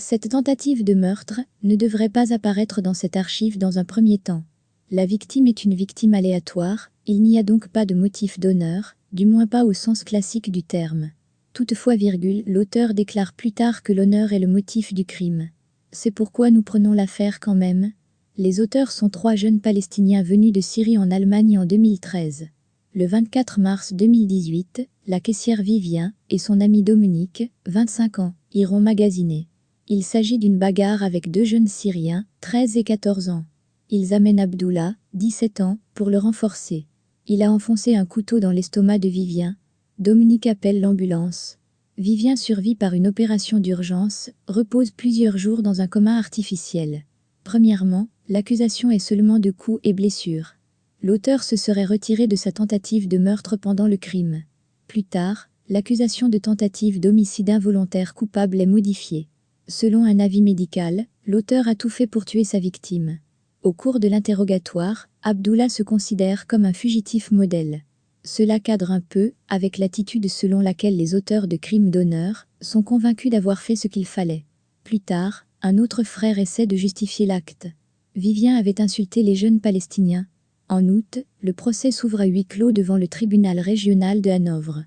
Cette tentative de meurtre ne devrait pas apparaître dans cette archive dans un premier temps. La victime est une victime aléatoire, il n'y a donc pas de motif d'honneur, du moins pas au sens classique du terme. Toutefois, l'auteur déclare plus tard que l'honneur est le motif du crime. C'est pourquoi nous prenons l'affaire quand même. Les auteurs sont 3 jeunes Palestiniens venus de Syrie en Allemagne en 2013. Le 24 mars 2018, la caissière Vivien et son ami Dominique, 25 ans, iront magasiner. Il s'agit d'une bagarre avec 2 jeunes Syriens, 13 et 14 ans. Ils amènent Abdullah, 17 ans, pour le renforcer. Il a enfoncé un couteau dans l'estomac de Vivien. Dominique appelle l'ambulance. Vivien survit par une opération d'urgence, repose plusieurs jours dans un coma artificiel. Premièrement, l'accusation est seulement de coups et blessures. L'auteur se serait retiré de sa tentative de meurtre pendant le crime. Plus tard, l'accusation de tentative d'homicide involontaire coupable est modifiée. Selon un avis médical, l'auteur a tout fait pour tuer sa victime. Au cours de l'interrogatoire, Abdullah se considère comme un fugitif modèle. Cela cadre un peu avec l'attitude selon laquelle les auteurs de crimes d'honneur sont convaincus d'avoir fait ce qu'il fallait. Plus tard, un autre frère essaie de justifier l'acte. Vivien avait insulté les jeunes Palestiniens. En août, le procès s'ouvre à huis clos devant le tribunal régional de Hanovre.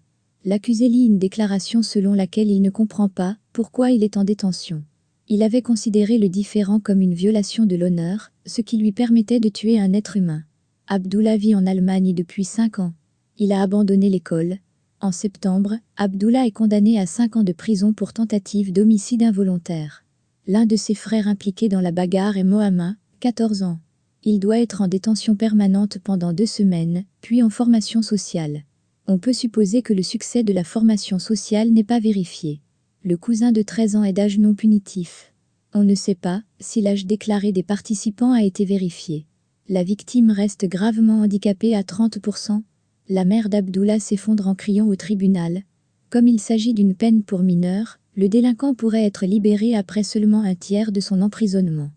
L'accusé lit une déclaration selon laquelle il ne comprend pas pourquoi il est en détention. Il avait considéré le différend comme une violation de l'honneur, ce qui lui permettait de tuer un être humain. Abdullah vit en Allemagne depuis 5 ans. Il a abandonné l'école. En septembre, Abdullah est condamné à 5 ans de prison pour tentative d'homicide involontaire. L'un de ses frères impliqués dans la bagarre est Mohamed, 14 ans. Il doit être en détention permanente pendant 2 semaines, puis en formation sociale. On peut supposer que le succès de la formation sociale n'est pas vérifié. Le cousin de 13 ans est d'âge non punitif. On ne sait pas si l'âge déclaré des participants a été vérifié. La victime reste gravement handicapée à 30%. La mère d'Abdullah s'effondre en criant au tribunal. Comme il s'agit d'une peine pour mineur, le délinquant pourrait être libéré après seulement un tiers de son emprisonnement.